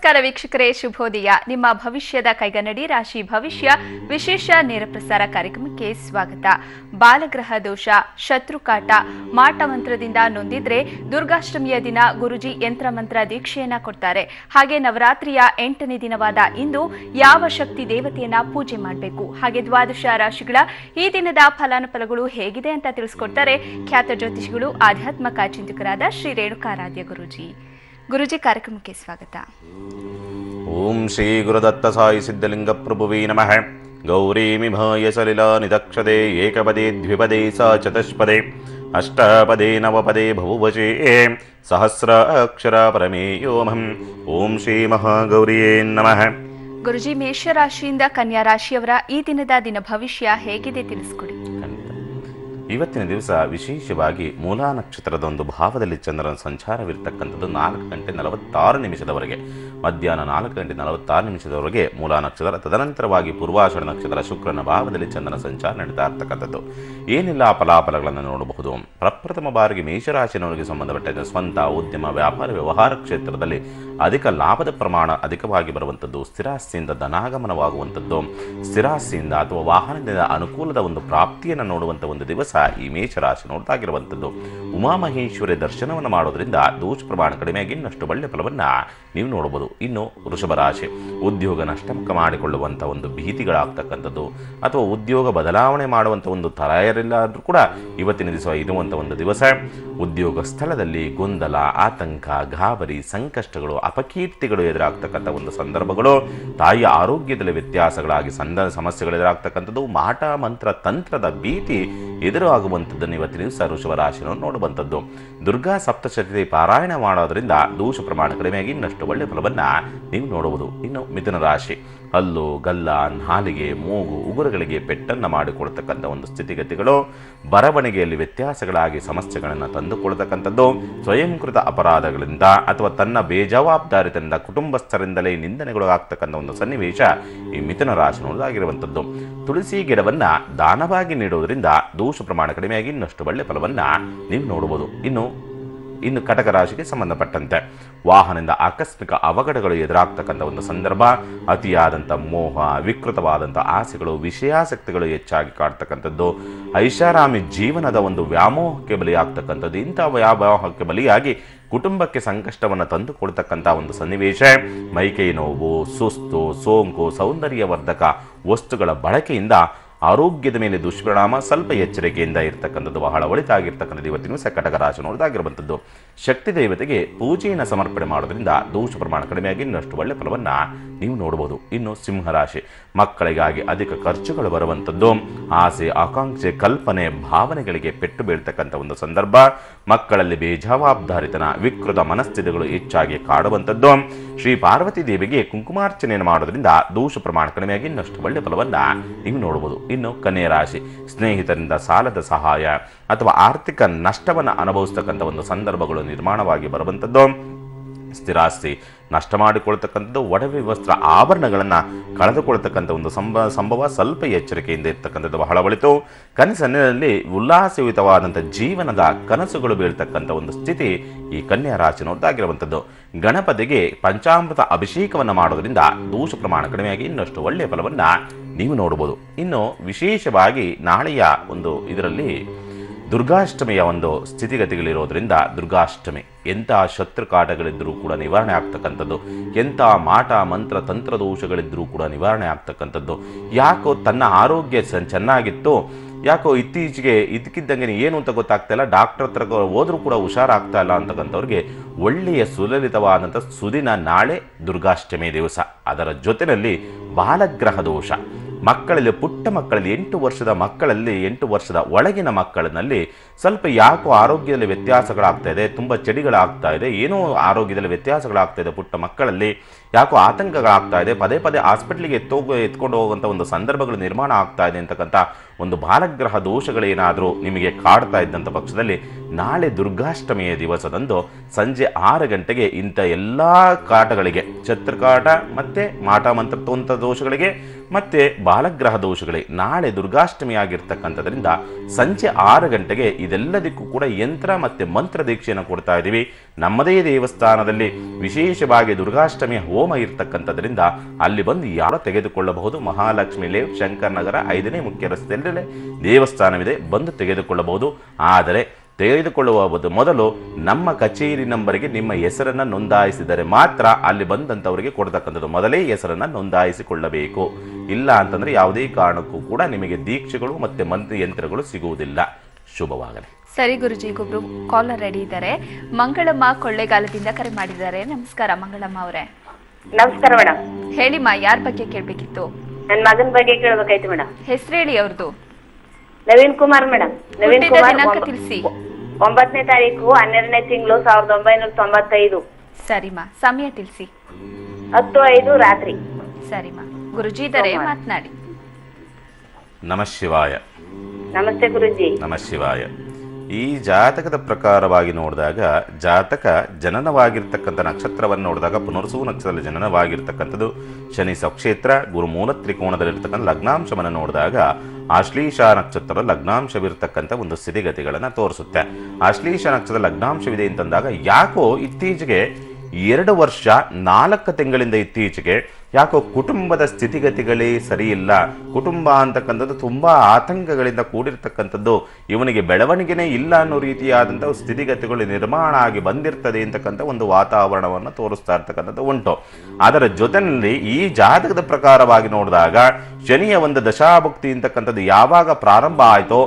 ನಮಸ್ಕಾರ ವೀಕ್ಷಕರೇ, ಶುಭೋದಯ. ನಿಮ್ಮ ಭವಿಷ್ಯದ ಕೈಗನ್ನಡಿ ರಾಶಿ ಭವಿಷ್ಯ ವಿಶೇಷ ನೇರ ಪ್ರಸಾರ ಕಾರ್ಯಕ್ರಮಕ್ಕೆ ಸ್ವಾಗತ. ಬಾಲಗ್ರಹ ದೋಷ, ಶತ್ರುಕಾಟ, ಮಾಟ ಮಂತ್ರದಿಂದ ನೊಂದಿದ್ರೆ ದುರ್ಗಾಷ್ಟಮಿಯ ದಿನ ಗುರುಜಿ ಯಂತ್ರ ಮಂತ್ರ ದೀಕ್ಷೆಯನ್ನ ಕೊಡ್ತಾರೆ. ಹಾಗೆ ನವರಾತ್ರಿಯ 8ನೇ ದಿನವಾದ ಇಂದು ಯಾವ ಶಕ್ತಿ ದೇವತೆಯನ್ನ ಪೂಜೆ ಮಾಡಬೇಕು, ಹಾಗೆ ದ್ವಾದಶ ರಾಶಿಗಳ ಈ ದಿನದ ಫಲಾನುಫಲಗಳು ಹೇಗಿದೆ ಅಂತ ತಿಳಿಸ್ಕೊಡ್ತಾರೆ ಖ್ಯಾತ ಜ್ಯೋತಿಷಿಗಳು, ಆಧ್ಯಾತ್ಮಿಕ ಚಿಂತಕರಾದ ಶ್ರೀ ರೇಣುಕಾರಾಧ್ಯ ಗುರುಜಿ. ಗುರುಜಿ, ಕಾರ್ಯಕ್ರಮಕ್ಕೆ ಸ್ವಾಗತ. ಓಂ ಶ್ರೀ ಗುರುದತ್ತ ಸಾಯಿ ಸಿದ್ಧಲಿಂಗ ಪ್ರಭುವೇ ನಮಃ. ಗೌರೀಮಿಭಾಯ ಸಲಿಲಾ ನಿದಕ್ಷದೆ ಏಕಪದೇ ದ್ವಿಪದೇ ಸ ಚತುಷ್ಪದೇ ಅಷ್ಟಪದೇ ನವಪದೇ ಬಹುವಚೇ ಸಹಸ್ರ ಅಕ್ಷರ ಪರಮೇಯೋಮಹಂ. ಓಂ ಶ್ರೀ ಮಹಾಗೌರಿಯೇ ನಮಃ. ಗುರುಜಿ, ಮೇಷರಾಶಿಯಿಂದ ಕನ್ಯಾ ರಾಶಿಯವರ ಈ ದಿನದ ದಿನ ಭವಿಷ್ಯ ಹೇಗಿದೆ ತಿಳಿಸ್ಕೊಡಿ. ಇವತ್ತಿನ ದಿವಸ ವಿಶೇಷವಾಗಿ ಮೂಲಾ ನಕ್ಷತ್ರದ ಒಂದು ಭಾವದಲ್ಲಿ ಚಂದ್ರನ ಸಂಚಾರವಿರತಕ್ಕಂಥದ್ದು 4:46 ಮಧ್ಯಾಹ್ನ 4:46 ಮೂಲಾ ನಕ್ಷತ್ರ. ತದನಂತರವಾಗಿ ಪೂರ್ವಾಷಾಢ ನಕ್ಷತ್ರ ಶುಕ್ರನ ಭಾವದಲ್ಲಿ ಚಂದ್ರನ ಸಂಚಾರ ನಡೀತಾ ಇರ್ತಕ್ಕಂಥದ್ದು. ಏನೆಲ್ಲ ಫಲಾಫಲಗಳನ್ನು ನೋಡಬಹುದು. ಪ್ರಪ್ರಥಮ ಬಾರಿಗೆ ಮೇಷರಾಶಿನವರಿಗೆ ಸಂಬಂಧಪಟ್ಟ ಸ್ವಂತ ಉದ್ಯಮ, ವ್ಯಾಪಾರ, ವ್ಯವಹಾರ ಕ್ಷೇತ್ರದಲ್ಲಿ ಅಧಿಕ ಲಾಭದ ಪ್ರಮಾಣ ಅಧಿಕವಾಗಿ ಬರುವಂಥದ್ದು, ಸ್ಥಿರಾಸ್ತಿಯಿಂದ ಧನಾಗಮನವಾಗುವಂಥದ್ದು, ಸ್ಥಿರಾಸ್ತಿಯಿಂದ ಅಥವಾ ವಾಹನದಿಂದ ಅನುಕೂಲದ ಒಂದು ಪ್ರಾಪ್ತಿಯನ್ನು ನೋಡುವಂಥ ಒಂದು ದಿವಸ ಈ ಮೇಷರಾಶಿ ನೋಡ್ತಾಗಿರುವಂಥದ್ದು. ಉಮಾಮಹೇಶ್ವರಿ ದರ್ಶನವನ್ನು ಮಾಡೋದ್ರಿಂದ ದೋಷ ಪ್ರಮಾಣ ಕಡಿಮೆಯಾಗಿ ಇನ್ನಷ್ಟು ಒಳ್ಳೆಯ ಫಲವನ್ನು ನೀವು ನೋಡಬಹುದು. ಇನ್ನು ವೃಷಭ ರಾಶಿ, ಉದ್ಯೋಗ ನಷ್ಟಮುಖ ಮಾಡಿಕೊಳ್ಳುವಂಥ ಒಂದು ಭೀತಿಗಳಾಗ್ತಕ್ಕಂಥದ್ದು ಅಥವಾ ಉದ್ಯೋಗ ಬದಲಾವಣೆ ಮಾಡುವಂಥ ಒಂದು ತಯಾರಿಲ್ಲಾದರೂ ಕೂಡ ಇವತ್ತಿನ ದಿವಸ ಇರುವಂಥ ಒಂದು ದಿವಸ. ಉದ್ಯೋಗ ಸ್ಥಳದಲ್ಲಿ ಗೊಂದಲ, ಆತಂಕ, ಗಾಬರಿ, ಸಂಕಷ್ಟಗಳು, ಅಪಕೀರ್ತಿಗಳು ಎದುರಾಗ್ತಕ್ಕಂಥ ಒಂದು ಸಂದರ್ಭಗಳು, ತಾಯಿಯ ಆರೋಗ್ಯದಲ್ಲಿ ವ್ಯತ್ಯಾಸಗಳಾಗಿ ಸಮಸ್ಯೆಗಳು ಎದುರಾಗ್ತಕ್ಕಂಥದ್ದು, ಮಾಟ ಮಂತ್ರ ತಂತ್ರದ ಭೀತಿ ಎದುರಾಗುವಂಥದ್ದನ್ನು ಇವತ್ತಿನ ದಿವಸ ವೃಷಭ ರಾಶಿಯನ್ನು ನೋಡುವಂಥದ್ದು. ದುರ್ಗಾ ಸಪ್ತಶತಿ ಪಾರಾಯಣ ಮಾಡೋದ್ರಿಂದ ದೋಷ ಪ್ರಮಾಣ ಕಡಿಮೆಯಾಗಿ ಇನ್ನಷ್ಟು ಒಳ್ಳೆಯ ಫಲವನ್ನು ನೀವು ನೋಡುವುದು. ಇನ್ನು ಮಿಥುನ ರಾಶಿ, ಹಲ್ಲು, ಗಲ್ಲ, ನಾಲಿಗೆ, ಮೂಗು, ಉಗುರುಗಳಿಗೆ ಪೆಟ್ಟನ್ನು ಮಾಡಿಕೊಳ್ತಕ್ಕಂಥ ಒಂದು ಸ್ಥಿತಿಗತಿಗಳು, ಬರವಣಿಗೆಯಲ್ಲಿ ವ್ಯತ್ಯಾಸಗಳಾಗಿ ಸಮಸ್ಯೆಗಳನ್ನು ತಂದುಕೊಳ್ತಕ್ಕಂಥದ್ದು, ಸ್ವಯಂಕೃತ ಅಪರಾಧಗಳಿಂದ ಅಥವಾ ತನ್ನ ಬೇಜವಾಬ್ದಾರಿತನದಿಂದ ಕುಟುಂಬಸ್ಥರಿಂದಲೇ ನಿಂದನೆಗಳು ಆಗ್ತಕ್ಕಂಥ ಒಂದು ಸನ್ನಿವೇಶ ಈ ಮಿಥುನ ರಾಶಿ ನೋಡೋದಾಗಿರುವಂಥದ್ದು. ತುಳಸಿ ಗಿಡವನ್ನು ದಾನವಾಗಿ ನೀಡುವುದರಿಂದ ದೋಷ ಪ್ರಮಾಣ ಕಡಿಮೆಯಾಗಿ ಇನ್ನಷ್ಟು ಒಳ್ಳೆಯ ಫಲವನ್ನು ನೀವು ನೋಡಬಹುದು. ಇನ್ನು ಕಟಕ ರಾಶಿಗೆ ಸಂಬಂಧಪಟ್ಟಂತೆ ವಾಹನದಿಂದ ಆಕಸ್ಮಿಕ ಅವಘಡಗಳು ಎದುರಾಗ್ತಕ್ಕಂಥ ಒಂದು ಸಂದರ್ಭ, ಅತಿಯಾದಂಥ ಮೋಹ, ವಿಕೃತವಾದಂಥ ಆಸೆಗಳು, ವಿಷಯಾಸಕ್ತಿಗಳು ಹೆಚ್ಚಾಗಿ ಕಾಡ್ತಕ್ಕಂಥದ್ದು, ಐಷಾರಾಮಿ ಜೀವನದ ಒಂದು ವ್ಯಾಮೋಹಕ್ಕೆ ಬಲಿಯಾಗ್ತಕ್ಕಂಥದ್ದು. ಇಂಥ ವ್ಯಾಮೋಹಕ್ಕೆ ಬಲಿಯಾಗಿ ಕುಟುಂಬಕ್ಕೆ ಸಂಕಷ್ಟವನ್ನು ತಂದುಕೊಳ್ತಕ್ಕಂಥ ಒಂದು ಸನ್ನಿವೇಶ, ಮೈಕೈ ನೋವು, ಸುಸ್ತು, ಸೋಂಕು, ಸೌಂದರ್ಯವರ್ಧಕ ವಸ್ತುಗಳ ಬಳಕೆಯಿಂದ ಆರೋಗ್ಯದ ಮೇಲೆ ದುಷ್ಪರಿಣಾಮ, ಸ್ವಲ್ಪ ಎಚ್ಚರಿಕೆಯಿಂದ ಇರತಕ್ಕಂಥದ್ದು ಬಹಳ ಒಳಿತಾಗಿರ್ತಕ್ಕಂಥದ್ದು ಇವತ್ತಿನ ಕಟಕ ರಾಶಿ ನೋಡೋದಾಗಿರುವಂಥದ್ದು. ಶಕ್ತಿ ದೇವತೆಗೆ ಪೂಜೆಯನ್ನು ಸಮರ್ಪಣೆ ಮಾಡೋದ್ರಿಂದ ದೋಷ ಪ್ರಮಾಣ ಕಡಿಮೆಯಾಗಿ ಇನ್ನಷ್ಟು ಒಳ್ಳೆಯ ಫಲವನ್ನು ನೀವು ನೋಡಬಹುದು. ಇನ್ನು ಸಿಂಹರಾಶಿ, ಮಕ್ಕಳಿಗಾಗಿ ಅಧಿಕ ಖರ್ಚುಗಳು ಬರುವಂಥದ್ದು, ಆಸೆ, ಆಕಾಂಕ್ಷೆ, ಕಲ್ಪನೆ, ಭಾವನೆಗಳಿಗೆ ಪೆಟ್ಟು ಬೀಳ್ತಕ್ಕಂಥ ಒಂದು ಸಂದರ್ಭ, ಮಕ್ಕಳಲ್ಲಿ ಬೇಜವಾಬ್ದಾರಿತನ, ವಿಕೃತ ಮನಸ್ಥಿತಿಗಳು ಹೆಚ್ಚಾಗಿ ಕಾಡುವಂಥದ್ದು. ಶ್ರೀ ಪಾರ್ವತಿ ದೇವಿಗೆ ಕುಂಕುಮಾರ್ಚನೆಯನ್ನು ಮಾಡೋದ್ರಿಂದ ದೋಷ ಪ್ರಮಾಣ ಕಡಿಮೆಯಾಗಿ ಇನ್ನಷ್ಟು ಒಳ್ಳೆಯ ಫಲವನ್ನು ನೀವು ನೋಡಬಹುದು. ಇನ್ನು ಕನ್ಯಾ ರಾಶಿ, ಸ್ನೇಹಿತರಿಂದ ಸಾಲದ ಸಹಾಯ ಅಥವಾ ಆರ್ಥಿಕ ನಷ್ಟವನ್ನು ಅನುಭವಿಸ್ತಕ್ಕಂಥ ಒಂದು ಸಂದರ್ಭಗಳು ನಿರ್ಮಾಣವಾಗಿ ಬರುವಂಥದ್ದು, ಸ್ಥಿರಾಸ್ತಿ ನಷ್ಟ ಮಾಡಿಕೊಳ್ತಕ್ಕಂಥದ್ದು, ಒಡವೆ ವಸ್ತ್ರ ಆಭರಣಗಳನ್ನು ಕಳೆದುಕೊಳ್ತಕ್ಕಂಥ ಒಂದು ಸಂಭವ, ಸ್ವಲ್ಪ ಎಚ್ಚರಿಕೆಯಿಂದ ಇರ್ತಕ್ಕಂಥದ್ದು ಬಹಳ ಒಳಿತು. ಕನಸಿನಲ್ಲಿ ಉಲ್ಲಾಸಯುತವಾದಂಥ ಜೀವನದ ಕನಸುಗಳು ಬೀಳ್ತಕ್ಕಂಥ ಒಂದು ಸ್ಥಿತಿ ಈ ಕನ್ಯಾ ರಾಶಿ ನೋಡ್ದಾಗಿರುವಂಥದ್ದು. ಗಣಪತಿಗೆ ಪಂಚಾಮೃತ ಅಭಿಷೇಕವನ್ನು ಮಾಡೋದ್ರಿಂದ ದೋಷ ಪ್ರಮಾಣ ಕಡಿಮೆಯಾಗಿ ಇನ್ನಷ್ಟು ಒಳ್ಳೆಯ ಫಲವನ್ನು ನೀವು ನೋಡಬಹುದು. ಇನ್ನು ವಿಶೇಷವಾಗಿ ನಾಳೆಯ ಒಂದು ಇದರಲ್ಲಿ ದುರ್ಗಾಷ್ಟಮಿಯ ಒಂದು ಸ್ಥಿತಿಗತಿಗಳಿರೋದ್ರಿಂದ ದುರ್ಗಾಷ್ಟಮಿ ಎಂಥ ಶತ್ರುಕಾಟಗಳಿದ್ದರೂ ಕೂಡ ನಿವಾರಣೆ ಆಗ್ತಕ್ಕಂಥದ್ದು, ಎಂಥ ಮಾಟ ಮಂತ್ರ ತಂತ್ರದೋಷಗಳಿದ್ದರೂ ಕೂಡ ನಿವಾರಣೆ ಆಗ್ತಕ್ಕಂಥದ್ದು. ಯಾಕೋ ತನ್ನ ಆರೋಗ್ಯ ಚೆನ್ನಾಗಿತ್ತು, ಯಾಕೋ ಇತ್ತೀಚೆಗೆ ಇದಕ್ಕಿದ್ದಂಗೆ ಏನು ಅಂತ ಗೊತ್ತಾಗ್ತಾಯಿಲ್ಲ, ಡಾಕ್ಟರ್ ಹತ್ರ ಹೋದ್ರೂ ಕೂಡ ಹುಷಾರಾಗ್ತಾ ಇಲ್ಲ ಅಂತಕ್ಕಂಥವ್ರಿಗೆ ಒಳ್ಳೆಯ ಸುಲಲಿತವಾದಂಥ ಸುದಿನ ನಾಳೆ ದುರ್ಗಾಷ್ಟಮಿ ದಿವಸ. ಅದರ ಜೊತೆಯಲ್ಲಿ ಬಾಲಗ್ರಹ ದೋಷ, ಮಕ್ಕಳಲ್ಲಿ ಪುಟ್ಟ ಮಕ್ಕಳಲ್ಲಿ 8 ವರ್ಷದ ಮಕ್ಕಳಲ್ಲಿ 8 ವರ್ಷದ ಒಳಗಿನ ಮಕ್ಕಳಿನಲ್ಲಿ ಸ್ವಲ್ಪ ಯಾಕೋ ಆರೋಗ್ಯದಲ್ಲಿ ವ್ಯತ್ಯಾಸಗಳಾಗ್ತಾ ಇದೆ, ತುಂಬ ಚಳಿಗಳಾಗ್ತಾ ಇದೆ, ಏನೋ ಆರೋಗ್ಯದಲ್ಲಿ ವ್ಯತ್ಯಾಸಗಳಾಗ್ತಾ ಇದೆ. ಪುಟ್ಟ ಮಕ್ಕಳಲ್ಲಿ ಯಾಕೋ ಆತಂಕಗಳಾಗ್ತಾ ಇದೆ, ಪದೇ ಪದೇ ಹಾಸ್ಪಿಟ್ಲಿಗೆ ಎತ್ಕೊಂಡು ಹೋಗುವಂಥ ಒಂದು ಸಂದರ್ಭಗಳು ನಿರ್ಮಾಣ ಆಗ್ತಾ ಇದೆ ಅಂತಕ್ಕಂಥ ಒಂದು ಬಾಲಗ್ರಹ ದೋಷಗಳೇನಾದರೂ ನಿಮಗೆ ಕಾಡ್ತಾ ಇದ್ದಂಥ ಪಕ್ಷದಲ್ಲಿ ನಾಳೆ ದುರ್ಗಾಷ್ಟಮಿಯ ದಿವಸದಂದು ಸಂಜೆ 6 ಗಂಟೆಗೆ ಇಂಥ ಎಲ್ಲ ಕಾಟಗಳಿಗೆ, ಛತ್ರಕಾಟ ಮತ್ತು ಮಾಟ ಮಂತ್ರತೋಂತ ದೋಷಗಳಿಗೆ ಮತ್ತು ಬಾಲಗ್ರಹ ದೋಷಗಳಿಗೆ ನಾಳೆ ದುರ್ಗಾಷ್ಟಮಿ ಆಗಿರ್ತಕ್ಕಂಥದ್ರಿಂದ ಸಂಜೆ 6 ಗಂಟೆಗೆ ಇದೆಲ್ಲದಕ್ಕೂ ಕೂಡ ಯಂತ್ರ ಮತ್ತು ಮಂತ್ರ ದೀಕ್ಷೆಯನ್ನು ಕೊಡ್ತಾ ಇದ್ದೀವಿ. ನಮ್ಮದೇ ದೇವಸ್ಥಾನದಲ್ಲಿ ವಿಶೇಷವಾಗಿ ದುರ್ಗಾಷ್ಟಮಿಯ ಹೋಮ ಇರ್ತಕ್ಕಂಥದ್ರಿಂದ ಅಲ್ಲಿ ಬಂದು ಯಾರು ತೆಗೆದುಕೊಳ್ಳಬಹುದು. ಮಹಾಲಕ್ಷ್ಮಿ ಲೇಔಟ್, ಶಂಕರ್ ನಗರ 5ನೇ ಮುಖ್ಯ ರಸ್ತೆಯಲ್ಲೇ ದೇವಸ್ಥಾನವಿದೆ, ಬಂದು ತೆಗೆದುಕೊಳ್ಳಬಹುದು. ಆದರೆ ತೆಗೆದುಕೊಳ್ಳುವ ಮೊದಲು ನಮ್ಮ ಕಚೇರಿ ನಂಬರಿಗೆ ನಿಮ್ಮ ಹೆಸರನ್ನು ನೋಂದಾಯಿಸಿದರೆ ಮಾತ್ರ ಅಲ್ಲಿ ಬಂದಂಥವರಿಗೆ ಕೊಡ್ತಕ್ಕಂಥದ್ದು. ಮೊದಲೇ ಹೆಸರನ್ನು ನೋಂದಾಯಿಸಿಕೊಳ್ಳಬೇಕು. ಇಲ್ಲ ಅಂತಂದರೆ ಯಾವುದೇ ಕಾರಣಕ್ಕೂ ಕೂಡ ನಿಮಗೆ ದೀಕ್ಷೆಗಳು ಮತ್ತು ಮಂತ್ರ ಯಂತ್ರಗಳು ಸಿಗುವುದಿಲ್ಲ. ಶುಭವಾಗಲಿ. ಸರಿ ಗುರುಜಿ, ಒಬ್ರು ಕಾಲರ್ ರೆಡಿ ಇದ್ದಾರೆ. ಮಂಗಳಮ್ಮ ಕೊಳ್ಳೇಗಾಲದಿಂದ ಕರೆ ಮಾಡಿದ್ದಾರೆ. ನಮಸ್ಕಾರ ಮಂಗಳಮ್ಮ ಅವರೇ. ನಮಸ್ಕಾರ ಮೇಡಮ್. ಹೇಳಿಮ್ಮ, ಯಾರ ಬಗ್ಗೆ ಕೇಳಬೇಕಿತ್ತು? ನನ್ನ ಮಗನ ಬಗ್ಗೆ ಕೇಳಬೇಕಾಯ್ತು ಮೇಡಮ್. ಹೆಸರು ಹೇಳಿ ಅವ್ರದ್ದು. ನವೀನ್ ಕುಮಾರ್ ಮೇಡಮ್. ನವೀನ್ ಹುಟ್ಟಿದ ಕುಮಾರ್ ದಿನಾಂಕ ತಿಳಿಸಿ. 9ನೇ ತಾರೀಕು 12ನೇ ತಿಂಗಳು 1995. ಸರಿಮ್ಮ, ಸಮಯ ತಿಳಿಸಿ. 10:05 ರಾತ್ರಿ. ಸರಿಮ್ಮ, ಗುರುಜಿ ಇದ್ದಾರೆ, ಮಾತನಾಡಿ. ನಮಃ ಶಿವಾಯ. ನಮಸ್ತೆ ಗುರುಜಿ. ನಮಃ ಶಿವಾಯ. ಈ ಜಾತಕದ ಪ್ರಕಾರವಾಗಿ ನೋಡಿದಾಗ, ಜಾತಕ ಜನನವಾಗಿರ್ತಕ್ಕಂಥ ನಕ್ಷತ್ರವನ್ನು ನೋಡಿದಾಗ ಪುನರ್ಸು ನಕ್ಷತ್ರದಲ್ಲಿ ಜನನವಾಗಿರ್ತಕ್ಕಂಥದ್ದು ಶನಿ ಸ್ವಕ್ಷೇತ್ರ, ಗುರು ಮೂಲ ತ್ರಿಕೋಣದಲ್ಲಿರ್ತಕ್ಕಂಥ ಲಗ್ನಾಂಶವನ್ನು ನೋಡಿದಾಗ ಆಶ್ಲೇಷ ನಕ್ಷತ್ರ ಲಗ್ನಾಂಶವಿರ್ತಕ್ಕಂಥ ಒಂದು ಸ್ಥಿತಿಗತಿಗಳನ್ನು ತೋರಿಸುತ್ತೆ. ಆಶ್ಲೇಷ ನಕ್ಷತ್ರ ಲಗ್ನಾಂಶವಿದೆ ಅಂತಂದಾಗ ಯಾಕೋ ಇತ್ತೀಚೆಗೆ 2 ವರ್ಷ 4 ತಿಂಗಳಿಂದ ಇತ್ತೀಚೆಗೆ ಯಾಕೋ ಕುಟುಂಬದ ಸ್ಥಿತಿಗತಿಗಳೇ ಸರಿ ಇಲ್ಲ. ಕುಟುಂಬ ಅಂತಕ್ಕಂಥದ್ದು ತುಂಬ ಆತಂಕಗಳಿಂದ ಕೂಡಿರ್ತಕ್ಕಂಥದ್ದು. ಇವನಿಗೆ ಬೆಳವಣಿಗೆನೇ ಇಲ್ಲ ಅನ್ನೋ ರೀತಿಯಾದಂಥ ಸ್ಥಿತಿಗತಿಗಳು ನಿರ್ಮಾಣ ಆಗಿ ಬಂದಿರ್ತದೆ ಅಂತಕ್ಕಂಥ ಒಂದು ವಾತಾವರಣವನ್ನು ತೋರಿಸ್ತಾ ಇರ್ತಕ್ಕಂಥದ್ದು ಉಂಟು. ಅದರ ಜೊತೆಯಲ್ಲಿ ಈ ಜಾತಕದ ಪ್ರಕಾರವಾಗಿ ನೋಡಿದಾಗ ಶನಿಯ ಒಂದು ದಶಾಭುಕ್ತಿ ಅಂತಕ್ಕಂಥದ್ದು ಯಾವಾಗ ಪ್ರಾರಂಭ ಆಯಿತೋ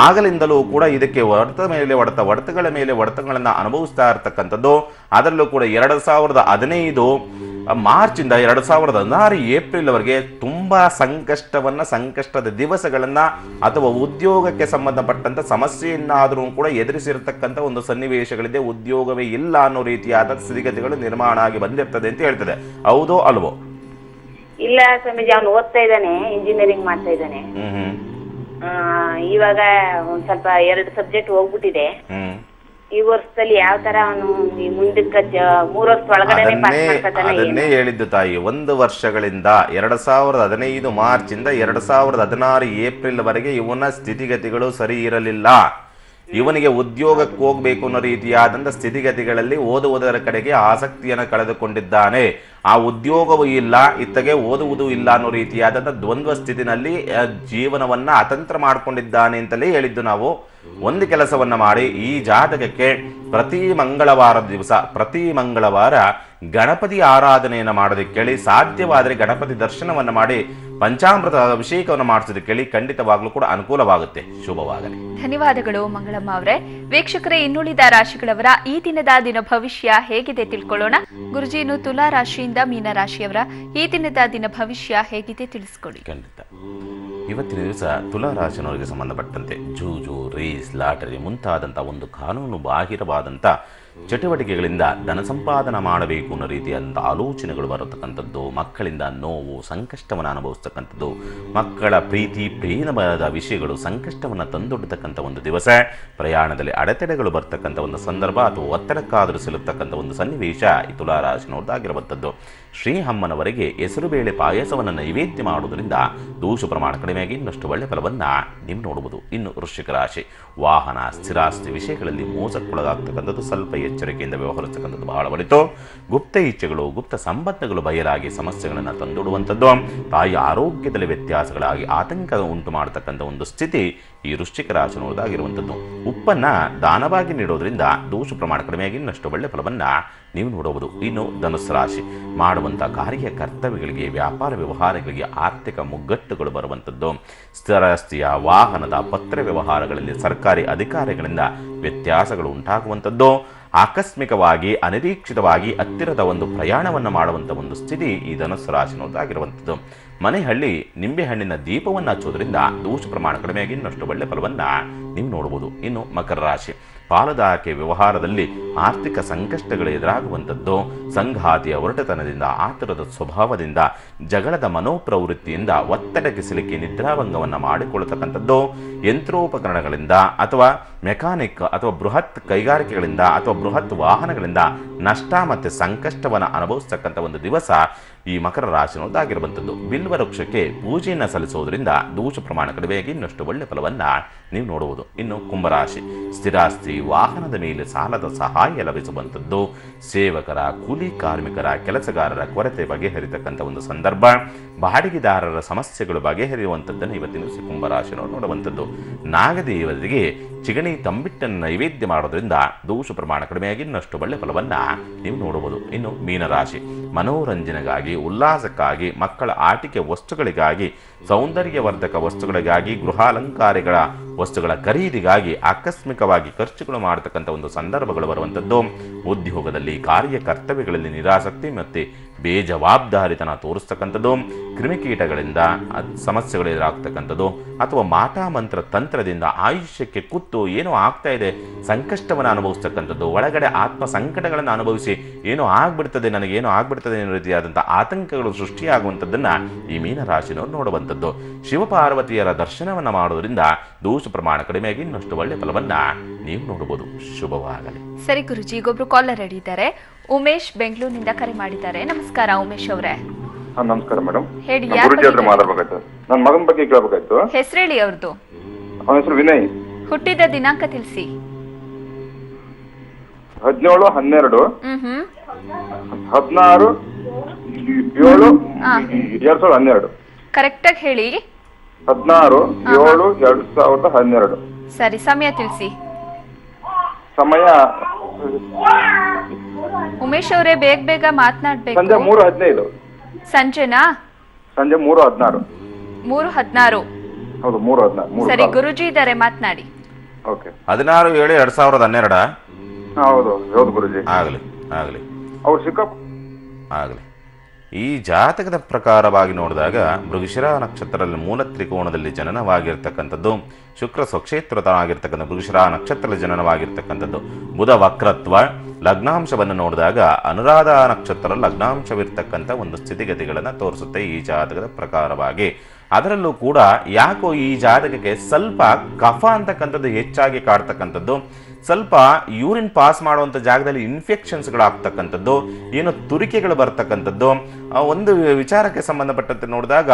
ಆಗಲಿಂದಲೂ ಕೂಡ ಇದಕ್ಕೆ ಹೊಡೆತಗಳ ಮೇಲೆ ಹೊಡೆತಗಳನ್ನು ಅನುಭವಿಸ್ತಾ ಇರ್ತಕ್ಕಂಥದ್ದು. ಅದರಲ್ಲೂ ಕೂಡ 2015 ಮಾರ್ಚಿಂದ 2016 ಏಪ್ರಿಲ್ವರೆಗೆ ತುಂಬಾ ಸಂಕಷ್ಟದ ದಿವಸಗಳನ್ನ ಅಥವಾ ಉದ್ಯೋಗಕ್ಕೆ ಸಂಬಂಧಪಟ್ಟಂತ ಸಮಸ್ಯೆಯನ್ನಾದರೂ ಕೂಡ ಎದುರಿಸಿರ್ತಕ್ಕಂಥ ಒಂದು ಸನ್ನಿವೇಶಗಳಿದೆ. ಉದ್ಯೋಗವೇ ಇಲ್ಲ ಅನ್ನೋ ರೀತಿಯಾದ ಸ್ಥಿತಿಗತಿಗಳು ನಿರ್ಮಾಣ ಆಗಿ ಬಂದಿರ್ತದೆ ಅಂತ ಹೇಳ್ತದೆ. ಹೌದೋ ಅಲ್ವೋ? ಇಲ್ಲ ಸ್ವಾಮೀಜಿ, ಅವನು ಓದ್ತಾ ಇದ್ದಾನೆ, ಇಂಜಿನಿಯರಿಂಗ್ ಮಾಡ್ತಾ ಇದ್ದಾನೆ. ಇವಾಗ ಒಂದ್ ಸ್ವಲ್ಪ 2 ಸಬ್ಜೆಕ್ಟ್ ಹೋಗ್ಬಿಟ್ಟಿದೆ. ಈ ವರ್ಷದಲ್ಲಿ ಯಾವ ತರ ಅವನು ಮುಂದಕ್ಕೆ 3 ವರ್ಷ ಒಳಗಡೆ ಅದನ್ನೇ ಹೇಳಿದ್ದು ತಾಯಿ. 1 ವರ್ಷಗಳಿಂದ 2015 ಮಾರ್ಚಿಂದ 2016 ಏಪ್ರಿಲ್ ವರೆಗೆ ಇವನ ಸ್ಥಿತಿಗತಿಗಳು ಸರಿ ಇರಲಿಲ್ಲ. ಇವನಿಗೆ ಉದ್ಯೋಗಕ್ಕೆ ಹೋಗ್ಬೇಕು ಅನ್ನೋ ರೀತಿಯಾದಂಥ ಸ್ಥಿತಿಗತಿಗಳಲ್ಲಿ ಓದುವುದರ ಕಡೆಗೆ ಆಸಕ್ತಿಯನ್ನು ಕಳೆದುಕೊಂಡಿದ್ದಾನೆ. ಆ ಉದ್ಯೋಗವೂ ಇಲ್ಲ, ಇತ್ತಗೆ ಓದುವುದೂ ಇಲ್ಲ ಅನ್ನೋ ರೀತಿಯಾದಂಥ ದ್ವಂದ್ವ ಸ್ಥಿತಿನಲ್ಲಿ ಜೀವನವನ್ನ ಅತಂತ್ರ ಮಾಡಿಕೊಂಡಿದ್ದಾನೆ ಅಂತಲೇ ಹೇಳಿದ್ದು ನಾವು. ಒಂದು ಕೆಲಸವನ್ನ ಮಾಡಿ, ಈ ಜಾತಕಕ್ಕೆ ಪ್ರತಿ ಮಂಗಳವಾರ ಗಣಪತಿ ಆರಾಧನೆಯನ್ನು ಮಾಡೋದಕ್ಕೆ ಕೇಳಿ, ಸಾಧ್ಯವಾದರೆ ಗಣಪತಿ ದರ್ಶನವನ್ನು ಮಾಡಿ ಪಂಚಾಮೃತ ಅಭಿಷೇಕವನ್ನು ಮಾಡಿಸೋದಕ್ಕೆ ಕೇಳಿ. ಖಂಡಿತವಾಗ್ಲೂ ಕೂಡ ಅನುಕೂಲವಾಗುತ್ತೆ. ಶುಭವಾಗಲಿ. ಧನ್ಯವಾದಗಳು ಮಂಗಳಮ್ಮ ಅವರೇ. ವೀಕ್ಷಕರೇ, ಇನ್ನುಳಿದ ರಾಶಿಗಳವರ ಈ ದಿನದ ದಿನ ಭವಿಷ್ಯ ಹೇಗಿದೆ ತಿಳ್ಕೊಳ್ಳೋಣ. ಗುರುಜಿ, ಇನ್ನು ತುಲಾ ರಾಶಿಯಿಂದ ಮೀನ ರಾಶಿಯವರ ಈ ದಿನದ ದಿನ ಭವಿಷ್ಯ ಹೇಗಿದೆ ತಿಳಿಸ್ಕೊಡಿ. ಖಂಡಿತ. ಇವತ್ತಿನ ದಿವಸ ತುಲಾ ರಾಶಿಯವರಿಗೆ ಸಂಬಂಧಪಟ್ಟಂತೆ ಜೂಜು, ರೇಸ್, ಲಾಟರಿ ಮುಂತಾದಂಥ ಒಂದು ಕಾನೂನು ಬಾಹಿರವಾದಂಥ ಚಟುವಟಿಕೆಗಳಿಂದ ಧನ ಸಂಪಾದನೆ ಮಾಡಬೇಕು ಅನ್ನೋ ರೀತಿಯಾದಂಥ ಆಲೋಚನೆಗಳು ಬರತಕ್ಕಂಥದ್ದು, ಮಕ್ಕಳಿಂದ ನೋವು, ಸಂಕಷ್ಟವನ್ನು ಅನುಭವಿಸ್ತಕ್ಕಂಥದ್ದು, ಮಕ್ಕಳ ಪ್ರೀತಿ ಪ್ರೇಮದ ವಿಷಯಗಳು ಸಂಕಷ್ಟವನ್ನು ತಂದೊಡ್ಡತಕ್ಕಂಥ ಒಂದು ದಿವಸ. ಪ್ರಯಾಣದಲ್ಲಿ ಅಡೆತಡೆಗಳು ಬರ್ತಕ್ಕಂಥ ಒಂದು ಸಂದರ್ಭ ಅಥವಾ ಒತ್ತಡಕ್ಕಾದರೂ ಸಿಲುತ್ತಕ್ಕಂಥ ಒಂದು ಸನ್ನಿವೇಶ ಈ ತುಲಾ ರಾಶಿನವ್ರದ್ದಾಗಿರುವಂಥದ್ದು. ಶ್ರೀಹಮ್ಮನವರಿಗೆ ಹೆಸರುಬೇಳೆ ಪಾಯಸವನ್ನು ನೈವೇದ್ಯ ಮಾಡುವುದರಿಂದ ದೋಷ ಪ್ರಮಾಣ ಕಡಿಮೆಯಾಗಿ ಇನ್ನಷ್ಟು ಒಳ್ಳೆ ಫಲವನ್ನು ನೀವು ನೋಡುವುದು. ಇನ್ನು ವೃಶ್ಚಿಕ ರಾಶಿ, ವಾಹನ, ಸ್ಥಿರಾಸ್ತಿ ವಿಷಯಗಳಲ್ಲಿ ಮೋಸಕ್ಕೊಳಗಾಗ್ತಕ್ಕಂಥದ್ದು, ಸ್ವಲ್ಪ ಎಚ್ಚರಿಕೆಯಿಂದ ವ್ಯವಹರಿಸತಕ್ಕಂಥದ್ದು ಬಹಳ ಒಳಿತು. ಗುಪ್ತ ಇಚ್ಛೆಗಳು, ಗುಪ್ತ ಸಂಬಂಧಗಳು ಬಯಲಾಗಿ ಸಮಸ್ಯೆಗಳನ್ನು ತಂದೊಡುವಂಥದ್ದು. ತಾಯಿ ಆರೋಗ್ಯದಲ್ಲಿ ವ್ಯತ್ಯಾಸಗಳಾಗಿ ಆತಂಕ ಉಂಟು ಮಾಡತಕ್ಕಂಥ ಒಂದು ಸ್ಥಿತಿ ಈ ವೃಶ್ಚಿಕ ರಾಶಿನವರದಾಗಿರುವಂಥದ್ದು. ಉಪ್ಪನ್ನು ದಾನವಾಗಿ ನೀಡೋದ್ರಿಂದ ದೋಷ ಪ್ರಮಾಣ ಕಡಿಮೆಯಾಗಿ ಇನ್ನಷ್ಟು ಒಳ್ಳೆ ಫಲವನ್ನು ನೀವು ನೋಡಬಹುದು. ಇನ್ನು ಧನುಸ್ಸು ರಾಶಿ, ಮಾಡುವಂಥ ಕಾರ್ಯ ಕರ್ತವ್ಯಗಳಿಗೆ, ವ್ಯಾಪಾರ ವ್ಯವಹಾರಗಳಿಗೆ ಆರ್ಥಿಕ ಮುಗ್ಗಟ್ಟುಗಳು ಬರುವಂಥದ್ದು. ಸ್ಥಿರಾಸ್ತಿಯ, ವಾಹನದ, ಪತ್ರ ವ್ಯವಹಾರಗಳಲ್ಲಿ ಸರ್ಕಾರಿ ಅಧಿಕಾರಿಗಳಿಂದ ವ್ಯತ್ಯಾಸಗಳು ಉಂಟಾಗುವಂಥದ್ದು. ಆಕಸ್ಮಿಕವಾಗಿ ಅನಿರೀಕ್ಷಿತವಾಗಿ ಹತ್ತಿರದ ಒಂದು ಪ್ರಯಾಣವನ್ನು ಮಾಡುವಂಥ ಒಂದು ಸ್ಥಿತಿ ಈ ಧನುಸ್ಸು ರಾಶಿನದಾಗಿರುವಂಥದ್ದು. ಮನೆಹಳ್ಳಿ ನಿಂಬೆಹಣ್ಣಿನ ದೀಪವನ್ನು ಹಚ್ಚೋದ್ರಿಂದ ದೋಷ ಪ್ರಮಾಣ ಕಡಿಮೆಯಾಗಿ ಇನ್ನಷ್ಟು ಒಳ್ಳೆ ಫಲವನ್ನ ನೀವು ನೋಡಬಹುದು. ಇನ್ನು ಮಕರ ರಾಶಿ, ಪಾಲುದಾರಿಕೆ ವ್ಯವಹಾರದಲ್ಲಿ ಆರ್ಥಿಕ ಸಂಕಷ್ಟಗಳು ಎದುರಾಗುವಂಥದ್ದು, ಸಂಘಾತಿಯ ಒರಟತನದಿಂದ, ಆತುರದ ಸ್ವಭಾವದಿಂದ, ಜಗಳದ ಮನೋಪ್ರವೃತ್ತಿಯಿಂದ ಒತ್ತಡಕ್ಕೆ ಸಿಲುಕಿ ನಿದ್ರಾಭಂಗವನ್ನು ಮಾಡಿಕೊಳ್ಳತಕ್ಕಂಥದ್ದು, ಯಂತ್ರೋಪಕರಣಗಳಿಂದ ಅಥವಾ ಮೆಕ್ಯಾನಿಕ್ ಅಥವಾ ಬೃಹತ್ ಕೈಗಾರಿಕೆಗಳಿಂದ ಅಥವಾ ಬೃಹತ್ ವಾಹನಗಳಿಂದ ನಷ್ಟ ಮತ್ತು ಸಂಕಷ್ಟವನ್ನು ಅನುಭವಿಸ್ತಕ್ಕಂಥ ಒಂದು ದಿವಸ ಈ ಮಕರ ರಾಶಿನದ್ದಾಗಿರುವಂಥದ್ದು. ಬಿಲ್ವ ವೃಕ್ಷಕ್ಕೆ ಪೂಜೆಯನ್ನು ಸಲ್ಲಿಸೋದ್ರಿಂದ ದೋಷ ಪ್ರಮಾಣ ಕಡಿಮೆಯಾಗಿ ಇನ್ನಷ್ಟು ಒಳ್ಳೆ ಫಲವನ್ನ ನೀವು ನೋಡುವುದು. ಇನ್ನು ಕುಂಭರಾಶಿ, ಸ್ಥಿರಾಸ್ತಿ ವಾಹನದ ಮೇಲೆ ಸಾಲದ ಸಹಾಯ ಲಭಿಸುವಂಥದ್ದು, ಸೇವಕರ, ಕೂಲಿ ಕಾರ್ಮಿಕರ, ಕೆಲಸಗಾರರ ಕೊರತೆ ಬಗೆಹರಿತಕ್ಕಂಥ ಒಂದು ಸಂದರ್ಭ, ಬಾಡಿಗೆದಾರರ ಸಮಸ್ಯೆಗಳು ಬಗೆಹರಿಯುವಂಥದ್ದನ್ನು ಇವತ್ತಿನ ಕುಂಭರಾಶಿನವರು ನೋಡುವಂಥದ್ದು. ನಾಗದೇವರಿಗೆ ಚಿಗಣಿ ತಂಬಿಟ್ಟನ್ನು ನೈವೇದ್ಯ ಮಾಡೋದ್ರಿಂದ ದೋಷ ಪ್ರಮಾಣ ಕಡಿಮೆಯಾಗಿ ಇನ್ನಷ್ಟು ಒಳ್ಳೆ ಫಲವನ್ನ ನೀವು ನೋಡಬಹುದು. ಇನ್ನು ಮೀನರಾಶಿ, ಮನೋರಂಜನೆಗಾಗಿ, ಉಲ್ಲಾಸಕ್ಕಾಗಿ, ಮಕ್ಕಳ ಆಟಿಕೆ ವಸ್ತುಗಳಿಗಾಗಿ, ಸೌಂದರ್ಯವರ್ಧಕ ವಸ್ತುಗಳಿಗಾಗಿ, ಗೃಹಾಲಂಕಾರಿಗಳ ವಸ್ತುಗಳ ಖರೀದಿಗಾಗಿ ಆಕಸ್ಮಿಕವಾಗಿ ಖರ್ಚುಗಳು ಮಾಡತಕ್ಕಂಥ ಒಂದು ಸಂದರ್ಭಗಳು ಬರುವಂಥದ್ದು. ಉದ್ಯೋಗದಲ್ಲಿ, ಕಾರ್ಯಕರ್ತವ್ಯಗಳಲ್ಲಿ ನಿರಾಸಕ್ತಿ ಮತ್ತು ಬೇಜವಾಬ್ದಾರಿತನ ತೋರಿಸ್ತಕ್ಕಂಥದ್ದು, ಕ್ರಿಮಿಕೀಟಗಳಿಂದ ಸಮಸ್ಯೆಗಳು ಎದುರಾಗ್ತಕ್ಕಂಥದ್ದು, ಅಥವಾ ಮಾಟ ಮಂತ್ರ ತಂತ್ರದಿಂದ ಆಯುಷ್ಯಕ್ಕೆ ಕುತ್ತು ಏನೋ ಆಗ್ತಾ ಇದೆ ಸಂಕಷ್ಟವನ್ನು ಅನುಭವಿಸ್ತಕ್ಕಂಥದ್ದು, ಒಳಗಡೆ ಆತ್ಮ ಸಂಕಟಗಳನ್ನು ಅನುಭವಿಸಿ ಏನೋ ಆಗ್ಬಿಡ್ತದೆ, ನನಗೇನೋ ಆಗ್ಬಿಡ್ತದೆ ಅನ್ನೋ ರೀತಿಯಾದಂಥ ಆತಂಕಗಳು ಸೃಷ್ಟಿಯಾಗುವಂಥದ್ದನ್ನ ಈ ಮೀನರಾಶಿನವರು ನೋಡುವಂಥದ್ದು. ಶಿವಪಾರ್ವತಿಯರ ದರ್ಶನವನ್ನು ಮಾಡೋದ್ರಿಂದ ದೋಷ ಪ್ರಮಾಣ ಕಡಿಮೆಯಾಗಿ ಇನ್ನಷ್ಟು ಒಳ್ಳೆ ಫಲವನ್ನ ನೀವು ನೋಡಬಹುದು. ಶುಭವಾಗಲಿ. ಸರಿ ಗುರುಜಿ, ಈಗೊಬ್ರು ಕಾಲರ್ ಇದ್ದಾರೆ. ಉಮೇಶ್ ಬೆಂಗಳೂರಿನಿಂದ ಕರೆ ಮಾಡಿದ್ದಾರೆ. ನಮಸ್ಕಾರ ಉಮೇಶ್ ಅವರೇ. ನಮಸ್ಕಾರ ಮೇಡಮ್. ಹೇಳಿ, ಗುರುಜಿ ಹತ್ರ ಮಾತಾಡ್ಬೇಕಾಯ್ತು. ನನ್ನ ಮಗನ ಬಗ್ಗೆ ಕೇಳಬೇಕಾಯ್ತು. ಹೆಸರೇಳಿ ಅವ್ರದ್ದು. ಅವನ ಹೆಸರು ವಿನಯ್. ಹುಟ್ಟಿದ ದಿನಾಂಕ ತಿಳಿಸಿ. 17/12 16 7 2012. ಕರೆಕ್ಟ್ ಆಗಿ ಹೇಳಿ. 16 7 2012. ಸರಿ, ಸಮಯ ತಿಳಿಸಿ. ಸಮಯ ಉಮೇಶ್ ಅವರೇ ಬೇಗ ಬೇಗ ಮಾತನಾಡ್ಬೇಕು. ಸಂಜೆ 3:15. ಸಂಜೆನಾ? ಸಂಜೆ 3:16. 3:16. ಹೌದು, 3:16. ಸರಿ, ಗುರುಜಿ ಇದ್ದಾರೆ, ಮಾತನಾಡಿ. ಓಕೆ. 16/7/2012. ಹೌದು ಹೌದು ಗುರುಜಿ. ಆಗಲಿ ಆಗಲಿ ಅವ್ರು ಸಿಕ್ಕಪ್ಪ ಆಗಲಿ. ಈ ಜಾತಕದ ಪ್ರಕಾರವಾಗಿ ನೋಡಿದಾಗ ಮೃಗಶಿರ ನಕ್ಷತ್ರದಲ್ಲಿ ಮೂಲ ತ್ರಿಕೋಣದಲ್ಲಿ ಜನನವಾಗಿರ್ತಕ್ಕಂಥದ್ದು, ಶುಕ್ರ ಸ್ವಕ್ಷೇತ್ರವಾಗಿರ್ತಕ್ಕಂಥ ಮೃಗಶಿರ ನಕ್ಷತ್ರದ ಜನನವಾಗಿರ್ತಕ್ಕಂಥದ್ದು, ಬುಧ ವಕ್ರತ್ವ, ಲಗ್ನಾಂಶವನ್ನು ನೋಡಿದಾಗ ಅನುರಾಧ ನಕ್ಷತ್ರ ಲಗ್ನಾಂಶವಿರ್ತಕ್ಕಂಥ ಒಂದು ಸ್ಥಿತಿಗತಿಗಳನ್ನು ತೋರಿಸುತ್ತೆ ಈ ಜಾತಕದ ಪ್ರಕಾರವಾಗಿ. ಅದರಲ್ಲೂ ಕೂಡ ಯಾಕೋ ಈ ಜಾತಕಕ್ಕೆ ಸ್ವಲ್ಪ ಕಫ ಅಂತಕ್ಕಂಥದ್ದು ಹೆಚ್ಚಾಗಿ ಕಾಡ್ತಕ್ಕಂಥದ್ದು, ಸ್ವಲ್ಪ ಯೂರಿನ್ ಪಾಸ್ ಮಾಡುವಂಥ ಜಾಗದಲ್ಲಿ ಇನ್ಫೆಕ್ಷನ್ಸ್ಗಳಾಗ್ತಕ್ಕಂಥದ್ದು, ಏನೋ ತುರಿಕೆಗಳು ಬರ್ತಕ್ಕಂಥದ್ದು, ಒಂದು ವಿಚಾರಕ್ಕೆ ಸಂಬಂಧಪಟ್ಟಂತೆ ನೋಡಿದಾಗ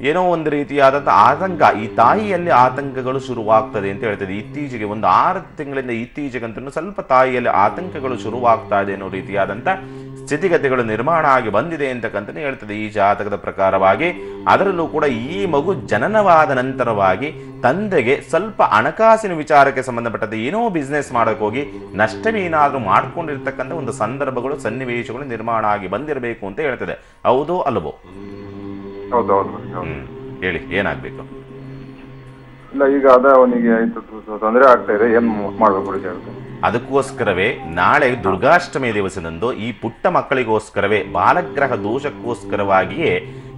ಏನೋ ಒಂದು ರೀತಿಯಾದಂಥ ಆತಂಕ, ಈ ತಾಯಿಯಲ್ಲಿ ಆತಂಕಗಳು ಶುರುವಾಗ್ತದೆ ಅಂತ ಹೇಳ್ತದೆ. ಇತ್ತೀಚೆಗೆ ಒಂದು 6 ತಿಂಗಳಿಂದ ಇತ್ತೀಚೆಗಂತೂ ಸ್ವಲ್ಪ ತಾಯಿಯಲ್ಲಿ ಆತಂಕಗಳು ಶುರುವಾಗ್ತಾ ಇದೆ ಅನ್ನೋ ರೀತಿಯಾದಂಥ ಸ್ಥಿತಿಗತಿಗಳು ನಿರ್ಮಾಣ ಆಗಿ ಬಂದಿದೆ ಅಂತಕ್ಕಂತಲೇ ಹೇಳ್ತದೆ ಈ ಜಾತಕದ ಪ್ರಕಾರವಾಗಿ. ಅದರಲ್ಲೂ ಕೂಡ ಈ ಮಗು ಜನನವಾದ ನಂತರವಾಗಿ ತಂದೆಗೆ ಸ್ವಲ್ಪ ಹಣಕಾಸಿನ ವಿಚಾರಕ್ಕೆ ಸಂಬಂಧಪಟ್ಟಂತೆ ಏನೋ ಬಿಸ್ನೆಸ್ ಮಾಡೋಕೆ ಹೋಗಿ ನಷ್ಟವೇನಾದರೂ ಮಾಡ್ಕೊಂಡಿರ್ತಕ್ಕಂಥ ಒಂದು ಸಂದರ್ಭಗಳು, ಸನ್ನಿವೇಶಗಳು ನಿರ್ಮಾಣ ಆಗಿ ಬಂದಿರಬೇಕು ಅಂತ ಹೇಳ್ತದೆ. ಹೌದು ಅಲ್ವೋ? ಹೇಳಿ, ಏನಾಗಬೇಕು? ಇಲ್ಲ, ಈಗ ಅದ ಅವನಿಗೆ ತೊಂದರೆ ಆಗ್ತಾ ಇದೆ, ಏನ್ ಮಾಡ್ಬೇಕು? ಅದಕ್ಕೋಸ್ಕರವೇ ನಾಳೆ ದುರ್ಗಾಷ್ಟಮಿ ದಿವಸದಂದು ಈ ಪುಟ್ಟ ಮಕ್ಕಳಿಗೋಸ್ಕರವೇ ಬಾಲಗ್ರಹ ದೋಷಕ್ಕೋಸ್ಕರವಾಗಿಯೇ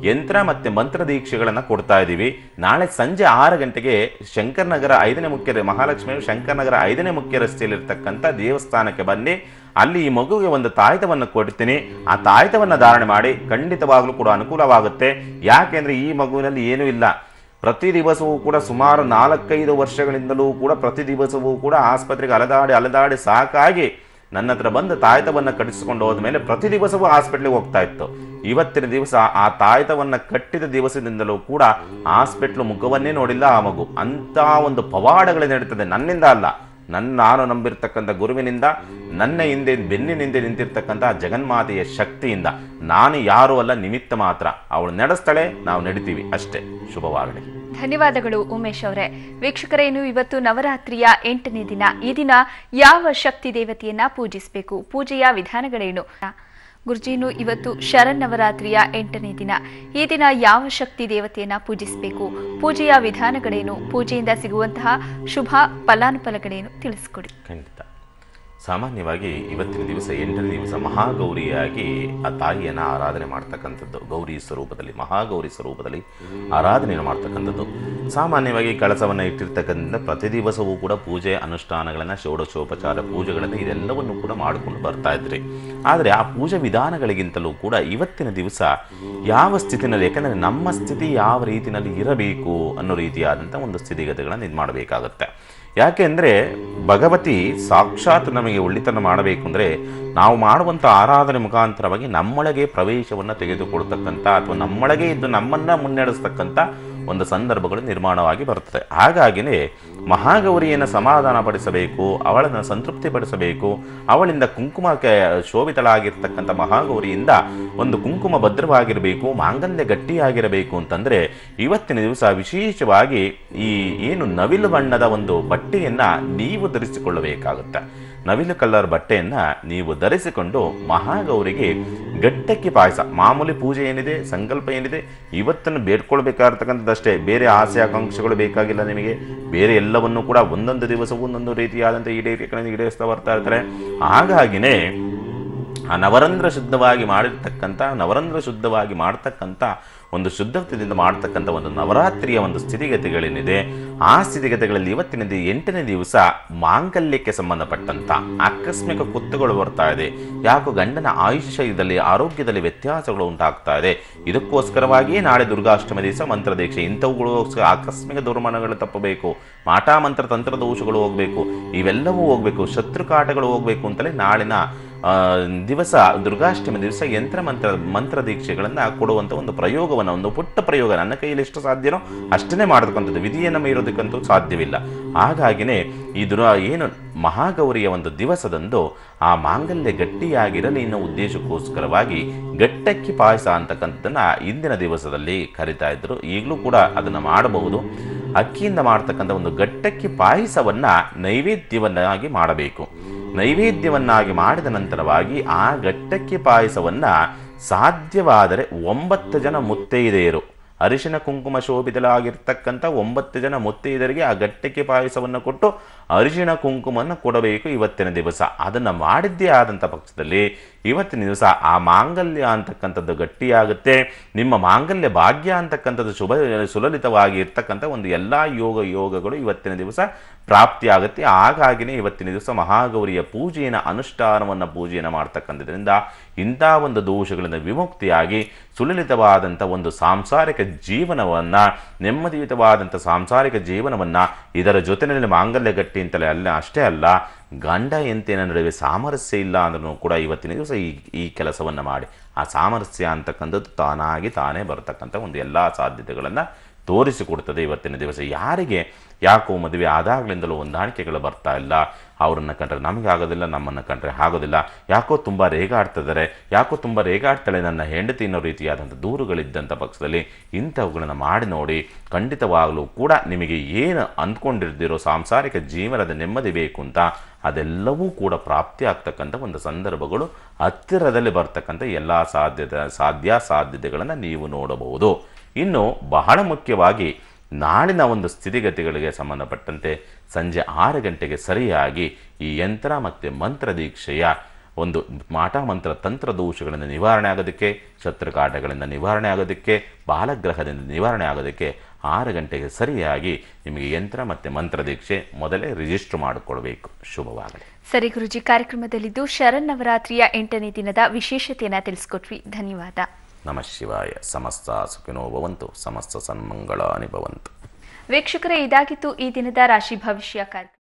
ಯಂತ್ರ ಮತ್ತೆ ಮಂತ್ರ ದೀಕ್ಷೆಗಳನ್ನು ಕೊಡ್ತಾ ಇದ್ದೀವಿ. ನಾಳೆ ಸಂಜೆ 6 ಗಂಟೆಗೆ ಶಂಕರನಗರ 5ನೇ ಮುಖ್ಯ ಮಹಾಲಕ್ಷ್ಮಿ ಶಂಕರನಗರ 5ನೇ ಮುಖ್ಯ ರಸ್ತೆಯಲ್ಲಿರ್ತಕ್ಕಂಥ ದೇವಸ್ಥಾನಕ್ಕೆ ಬನ್ನಿ. ಅಲ್ಲಿ ಈ ಮಗುವಿಗೆ ಒಂದು ತಾಯ್ತವನ್ನು ಕೊಡ್ತೀನಿ. ಆ ತಾಯ್ತವನ್ನು ಧಾರಣೆ ಮಾಡಿ ಖಂಡಿತವಾಗ್ಲೂ ಕೂಡ ಅನುಕೂಲವಾಗುತ್ತೆ. ಯಾಕೆಂದ್ರೆ ಈ ಮಗುವಿನಲ್ಲಿ ಏನೂ ಇಲ್ಲ. ಪ್ರತಿ ದಿವಸವೂ ಕೂಡ ಸುಮಾರು 4-5 ವರ್ಷಗಳಿಂದಲೂ ಕೂಡ ಪ್ರತಿ ದಿವಸವೂ ಕೂಡ ಆಸ್ಪತ್ರೆಗೆ ಅಲೆದಾಡಿ ಸಾಕಾಗಿ ನನ್ನ ಹತ್ರ ಬಂದು ತಾಯ್ತವನ್ನು ಕಟ್ಟಿಸಿಕೊಂಡು ಹೋದ್ಮೇಲೆ ಪ್ರತಿ ದಿವಸವೂ ಹಾಸ್ಪಿಟ್ಲಿಗೆ ಹೋಗ್ತಾ ಇತ್ತು. ಇವತ್ತಿನ ದಿವಸ ಆ ತಾಯ್ತವನ್ನು ಕಟ್ಟಿದ ದಿವಸದಿಂದಲೂ ಕೂಡ ಹಾಸ್ಪಿಟ್ಲು ಮುಖವನ್ನೇ ನೋಡಿಲ್ಲ ಆ ಮಗು. ಅಂತ ಒಂದು ಪವಾಡಗಳು ನಡೀತದೆ. ನನ್ನಿಂದ ಅಲ್ಲ, ನಾನು ನಂಬಿರ್ತಕ್ಕಂಥ ಗುರುವಿನಿಂದ, ನನ್ನ ಹಿಂದೆ ಬೆನ್ನಿನಿಂದೆ ನಿಂತಿರ್ತಕ್ಕಂಥ ಜಗನ್ಮಾತೆಯ ಶಕ್ತಿಯಿಂದ. ನಾನು ಯಾರೂ ಅಲ್ಲ, ನಿಮಿತ್ತ ಮಾತ್ರ. ಅವಳು ನಡೆಸ್ತಾಳೆ, ನಾವು ನಡಿತೀವಿ ಅಷ್ಟೇ. ಶುಭವಾಗಲಿ. ಧನ್ಯವಾದಗಳು ಉಮೇಶ್ ಅವರೇ. ವೀಕ್ಷಕರೇನು, ಇವತ್ತು ನವರಾತ್ರಿಯ 8ನೇ ದಿನ. ಈ ದಿನ ಯಾವ ಶಕ್ತಿ ದೇವತೆಯನ್ನ ಪೂಜಿಸಬೇಕು, ಪೂಜೆಯ ವಿಧಾನಗಳೇನು? ಗುರುಜಿನು, ಇವತ್ತು ಶರನ್ನವರಾತ್ರಿಯ 8ನೇ ದಿನ. ಈ ದಿನ ಯಾವ ಶಕ್ತಿ ದೇವತೆಯನ್ನ ಪೂಜಿಸಬೇಕು, ಪೂಜೆಯ ವಿಧಾನಗಳೇನು, ಪೂಜೆಯಿಂದ ಸಿಗುವಂತಹ ಶುಭ ಫಲಾನುಫಲಗಳೇನು ತಿಳಿಸ್ಕೊಡಿ. ಖಂಡಿತ. ಸಾಮಾನ್ಯವಾಗಿ ಇವತ್ತಿನ ದಿವಸ 8ನೇ ದಿವಸ ಮಹಾಗೌರಿಯಾಗಿ ಆ ತಾಯಿಯನ್ನು ಆರಾಧನೆ ಮಾಡ್ತಕ್ಕಂಥದ್ದು, ಗೌರಿ ಸ್ವರೂಪದಲ್ಲಿ, ಮಹಾಗೌರಿ ಸ್ವರೂಪದಲ್ಲಿ ಆರಾಧನೆಯನ್ನು ಮಾಡ್ತಕ್ಕಂಥದ್ದು. ಸಾಮಾನ್ಯವಾಗಿ ಕಳಸವನ್ನು ಇಟ್ಟಿರ್ತಕ್ಕಂಥ ಪ್ರತಿ ದಿವಸವೂ ಕೂಡ ಪೂಜೆ ಅನುಷ್ಠಾನಗಳನ್ನು, ಷೋಡಶೋಪಚಾರ ಪೂಜೆಗಳನ್ನು ಇದೆಲ್ಲವನ್ನು ಕೂಡ ಮಾಡಿಕೊಂಡು ಬರ್ತಾ ಇದ್ರಿ. ಆದರೆ ಆ ಪೂಜಾ ವಿಧಾನಗಳಿಗಿಂತಲೂ ಕೂಡ ಇವತ್ತಿನ ದಿವಸ ಯಾವ ಸ್ಥಿತಿನಲ್ಲಿ, ಯಾಕಂದರೆ ನಮ್ಮ ಸ್ಥಿತಿ ಯಾವ ರೀತಿಯಲ್ಲಿ ಇರಬೇಕು ಅನ್ನೋ ರೀತಿಯಾದಂಥ ಒಂದು ಸ್ಥಿತಿಗತಿಗಳನ್ನು ಇದು ಮಾಡಬೇಕಾಗತ್ತೆ. ಯಾಕೆ ಅಂದರೆ ಭಗವತಿ ಸಾಕ್ಷಾತ್ ನಮಗೆ ಒಳ್ಳೆತನ ಮಾಡಬೇಕು ಅಂದರೆ ನಾವು ಮಾಡುವಂಥ ಆರಾಧನೆ ಮುಖಾಂತರವಾಗಿ ನಮ್ಮೊಳಗೆ ಪ್ರವೇಶವನ್ನು ತೆಗೆದುಕೊಳ್ತಕ್ಕಂಥ ಅಥವಾ ನಮ್ಮೊಳಗೆ ಇದ್ದು ನಮ್ಮನ್ನು ಮುನ್ನಡೆಸ್ತಕ್ಕಂಥ ಒಂದು ಸಂದರ್ಭಗಳು ನಿರ್ಮಾಣವಾಗಿ ಬರ್ತದೆ. ಹಾಗಾಗಿಯೇ ಮಹಾಗೌರಿಯನ್ನು ಸಮಾಧಾನ ಪಡಿಸಬೇಕು, ಅವಳನ್ನು ಸಂತೃಪ್ತಿಪಡಿಸಬೇಕು. ಅವಳಿಂದ ಕುಂಕುಮಕ್ಕೆ ಶೋಭಿತಳಾಗಿರ್ತಕ್ಕಂಥ ಮಹಾಗೌರಿಯಿಂದ ಒಂದು ಕುಂಕುಮ ಭದ್ರವಾಗಿರಬೇಕು, ಮಾಂಗಲ್ಯ ಗಟ್ಟಿಯಾಗಿರಬೇಕು ಅಂತಂದರೆ ಇವತ್ತಿನ ದಿವಸ ವಿಶೇಷವಾಗಿ ಈ ಏನು ನವಿಲು ಬಣ್ಣದ ಒಂದು ಬಟ್ಟೆಯನ್ನು ನೀವು ಧರಿಸಿಕೊಳ್ಳಬೇಕಾಗುತ್ತೆ. ನವಿಲು ಕಲರ್ ಬಟ್ಟೆಯನ್ನು ನೀವು ಧರಿಸಿಕೊಂಡು ಮಹಾಗೌರಿಗೆ ಗಟ್ಟಕ್ಕಿ ಪಾಯಸ, ಮಾಮೂಲಿ ಪೂಜೆ ಏನಿದೆ, ಸಂಕಲ್ಪ ಏನಿದೆ, ಇವತ್ತನ್ನು ಬೇಡ್ಕೊಳ್ಬೇಕಾಗಿರ್ತಕ್ಕಂಥದ್ದಷ್ಟೇ. ಬೇರೆ ಆಸೆ ಆಕಾಂಕ್ಷೆಗಳು ಬೇಕಾಗಿಲ್ಲ ನಿಮಗೆ. ಬೇರೆ ಎಲ್ಲವನ್ನೂ ಕೂಡ ಒಂದೊಂದು ದಿವಸವೂ ಒಂದೊಂದು ರೀತಿಯಾದಂಥ ಈಡೇರಿಸ್ತಾ ಬರ್ತಾ ಇರ್ತಾರೆ. ಹಾಗಾಗಿನೇ ಆ ನವರಂಧ್ರ ಶುದ್ಧವಾಗಿ ಮಾಡ್ತಕ್ಕಂಥ ಒಂದು ಶುದ್ಧತೆಯಿಂದ ಮಾಡ್ತಕ್ಕಂಥ ಒಂದು ನವರಾತ್ರಿಯ ಒಂದು ಸ್ಥಿತಿಗತಿಗಳೇನಿದೆ, ಆ ಸ್ಥಿತಿಗತಿಗಳಲ್ಲಿ ಇವತ್ತಿನ 8ನೇ ದಿವಸ ಮಾಂಗಲ್ಯಕ್ಕೆ ಸಂಬಂಧಪಟ್ಟಂಥ ಆಕಸ್ಮಿಕ ಕುತ್ತುಗಳು ಬರ್ತಾ ಇದೆ. ಯಾಕೋ ಗಂಡನ ಆಯುಷ್ಯದಲ್ಲಿ, ಆರೋಗ್ಯದಲ್ಲಿ ವ್ಯತ್ಯಾಸಗಳು ಉಂಟಾಗ್ತಾ ಇದೆ. ಇದಕ್ಕೋಸ್ಕರವಾಗಿಯೇ ನಾಳೆ ದುರ್ಗಾಷ್ಟಮಿ ದಿವಸ ಮಂತ್ರದೀಕ್ಷೆ, ಇಂಥವುಗಳು ಆಕಸ್ಮಿಕ ದುರ್ಮರಣಗಳು ತಪ್ಪಬೇಕು, ಮಾಟ ಮಂತ್ರ ತಂತ್ರ ದೋಷಗಳು ಹೋಗಬೇಕು, ಇವೆಲ್ಲವೂ ಹೋಗಬೇಕು, ಶತ್ರುಕಾಟಗಳು ಹೋಗಬೇಕು ಅಂತಲೇ ನಾಳಿನ ದಿವಸ ದುರ್ಗಾಷ್ಟಮಿ ದಿವಸ ಮಂತ್ರ ದೀಕ್ಷೆಗಳನ್ನು ಕೊಡುವಂಥ ಒಂದು ಪ್ರಯೋಗವನ್ನು, ಒಂದು ಪುಟ್ಟ ಪ್ರಯೋಗ, ನನ್ನ ಕೈಯಲ್ಲಿ ಎಷ್ಟು ಸಾಧ್ಯನೋ ಅಷ್ಟೇ ಮಾಡತಕ್ಕಂಥದ್ದು, ವಿಧಿಯನ್ನು ಮೀರೋದಕ್ಕಂತೂ ಸಾಧ್ಯವಿಲ್ಲ. ಹಾಗಾಗಿನೇ ಈ ಏನು ಮಹಾಗೌರಿಯ ಒಂದು ದಿವಸದಂದು ಆ ಮಾಂಗಲ್ಯ ಗಟ್ಟಿಯಾಗಿರಲಿ ಅನ್ನೋ ಉದ್ದೇಶಕ್ಕೋಸ್ಕರವಾಗಿ ಗಟ್ಟಕ್ಕಿ ಪಾಯಸ ಅಂತಕ್ಕಂಥದ್ದನ್ನು ಇಂದಿನ ದಿವಸದಲ್ಲಿ ಕರಿತಾ ಇದ್ರು. ಈಗಲೂ ಕೂಡ ಅದನ್ನು ಮಾಡಬಹುದು. ಅಕ್ಕಿಯಿಂದ ಮಾಡ್ತಕ್ಕಂಥ ಒಂದು ಗಟ್ಟಕ್ಕಿ ಪಾಯಸವನ್ನು ನೈವೇದ್ಯವನ್ನಾಗಿ ಮಾಡಬೇಕು. ನೈವೇದ್ಯವನ್ನಾಗಿ ಮಾಡಿದ ನಂತರವಾಗಿ ಆ ಗಟ್ಟಕ್ಕಿ ಪಾಯಸವನ್ನು ಸಾಧ್ಯವಾದರೆ 9 ಜನ ಮುತ್ತೈದೆಯರು, ಅರಿಶಿನ ಕುಂಕುಮ ಶೋಭಿತಲಾಗಿರ್ತಕ್ಕಂಥ 9 ಜನ ಮುತ್ತೈದರಿಗೆ ಆ ಗಟ್ಟಕ್ಕಿ ಪಾಯಸವನ್ನು ಕೊಟ್ಟು ಅರಿಶಿನ ಕುಂಕುಮವನ್ನು ಕೊಡಬೇಕು ಇವತ್ತಿನ ದಿವಸ. ಅದನ್ನು ಮಾಡಿದ್ದೇ ಆದಂಥ ಪಕ್ಷದಲ್ಲಿ ಇವತ್ತಿನ ದಿವಸ ಆ ಮಾಂಗಲ್ಯ ಅಂತಕ್ಕಂಥದ್ದು ಗಟ್ಟಿಯಾಗುತ್ತೆ. ನಿಮ್ಮ ಮಾಂಗಲ್ಯ ಭಾಗ್ಯ ಅಂತಕ್ಕಂಥದ್ದು ಸುಲಲಿತವಾಗಿ ಇರ್ತಕ್ಕಂಥ ಒಂದು ಎಲ್ಲ ಯೋಗಗಳು ಇವತ್ತಿನ ದಿವಸ ಪ್ರಾಪ್ತಿಯಾಗುತ್ತೆ. ಹಾಗಾಗಿನೇ ಇವತ್ತಿನ ದಿವಸ ಮಹಾಗೌರಿಯ ಪೂಜೆಯನ್ನು ಮಾಡ್ತಕ್ಕಂಥದ್ರಿಂದ ಇಂಥ ಒಂದು ದೋಷಗಳಿಂದ ವಿಮುಕ್ತಿಯಾಗಿ ಸುಲಲಿತವಾದಂಥ ಒಂದು ಸಾಂಸಾರಿಕ ಜೀವನವನ್ನು, ನೆಮ್ಮದಿಯುತವಾದಂಥ ಸಾಂಸಾರಿಕ ಜೀವನವನ್ನು, ಇದರ ಜೊತೆಯಲ್ಲಿ ಮಾಂಗಲ್ಯ ಗಟ್ಟಿ ಅಂತಲೇ ಅಷ್ಟೇ ಅಲ್ಲ, ಗಂಡ ಹೆಂಡತಿಯ ನಡುವೆ ಸಾಮರಸ್ಯ ಇಲ್ಲ ಅಂದ್ರೂ ಕೂಡ ಇವತ್ತಿನ ದಿವಸ ಈ ಕೆಲಸವನ್ನು ಮಾಡಿ ಆ ಸಾಮರಸ್ಯ ಅಂತಕ್ಕಂಥದ್ದು ತಾನೇ ಬರತಕ್ಕಂಥ ಒಂದು ಎಲ್ಲ ಸಾಧ್ಯತೆಗಳನ್ನು ತೋರಿಸಿಕೊಡ್ತದೆ ಇವತ್ತಿನ ದಿವಸ. ಯಾರಿಗೆ ಯಾಕೋ ಮದುವೆ ಆದಾಗಲಿಂದಲೂ ಹೊಂದಾಣಿಕೆಗಳು ಬರ್ತಾ ಇಲ್ಲ, ಅವರನ್ನು ಕಂಡ್ರೆ ನಮಗೆ ಆಗೋದಿಲ್ಲ, ನಮ್ಮನ್ನು ಕಂಡ್ರೆ ಆಗೋದಿಲ್ಲ, ಯಾಕೋ ತುಂಬ ರೇಗಾಡ್ತಾಳೆ ನನ್ನ ಹೆಂಡತಿ ಅನ್ನೋ ರೀತಿಯಾದಂಥ ದೂರುಗಳಿದ್ದಂಥ ಪಕ್ಷದಲ್ಲಿ ಇಂಥವುಗಳನ್ನು ಮಾಡಿ ನೋಡಿ. ಖಂಡಿತವಾಗಲೂ ಕೂಡ ನಿಮಗೆ ಏನು ಅಂದ್ಕೊಂಡಿರ್ದಿರೋ ಸಾಂಸಾರಿಕ ಜೀವನದ ನೆಮ್ಮದಿ ಬೇಕು ಅಂತ ಅದೆಲ್ಲವೂ ಕೂಡ ಪ್ರಾಪ್ತಿ ಆಗ್ತಕ್ಕಂಥ ಒಂದು ಸಂದರ್ಭಗಳು ಹತ್ತಿರದಲ್ಲಿ ಬರ್ತಕ್ಕಂಥ ಎಲ್ಲ ಸಾಧ್ಯತೆಗಳನ್ನು ನೀವು ನೋಡಬಹುದು. ಇನ್ನು ಬಹಳ ಮುಖ್ಯವಾಗಿ ನಾಳಿನ ಒಂದು ಸ್ಥಿತಿಗತಿಗಳಿಗೆ ಸಂಬಂಧಪಟ್ಟಂತೆ ಸಂಜೆ 6 ಗಂಟೆಗೆ ಸರಿಯಾಗಿ ಈ ಯಂತ್ರ ಮತ್ತು ಮಂತ್ರ ದೀಕ್ಷೆಯ ಒಂದು ಮಾಟ ಮಂತ್ರ ತಂತ್ರ ದೋಷಗಳಿಂದ ನಿವಾರಣೆ ಆಗೋದಕ್ಕೆ, ಶತ್ರುಕಾಟಗಳಿಂದ ನಿವಾರಣೆ ಆಗೋದಕ್ಕೆ, ಬಾಲಗ್ರಹದಿಂದ ನಿವಾರಣೆ ಆಗೋದಕ್ಕೆ 6 ಗಂಟೆಗೆ ಸರಿಯಾಗಿ ನಿಮಗೆ ಯಂತ್ರ ಮತ್ತು ಮಂತ್ರ ದೀಕ್ಷೆ ಮೊದಲೇ ರಿಜಿಸ್ಟರ್ ಮಾಡಿಕೊಳ್ಬೇಕು. ಶುಭವಾಗಲಿ. ಸರಿ ಗುರುಜಿ, ಕಾರ್ಯಕ್ರಮದಲ್ಲಿದ್ದು ಶರನ್ನವರಾತ್ರಿಯ 8ನೇ ದಿನದ ವಿಶೇಷತೆಯನ್ನು ತಿಳಿಸ್ಕೊಟ್ವಿ. ಧನ್ಯವಾದ. ನಮಃ ಶಿವಾಯ. ಸಮಸ್ತ ಸುಖಿನೋ ಭವಂತು, ಸಮಸ್ತ ಸನ್ಮಂಗಳಾನಿ ಭವಂತು. ವೀಕ್ಷಕರೇ, ಇದಾಗಿತ್ತು ಈ ದಿನದ ರಾಶಿ ಭವಿಷ್ಯ ಕಾರ್ಯಕ್ರಮ.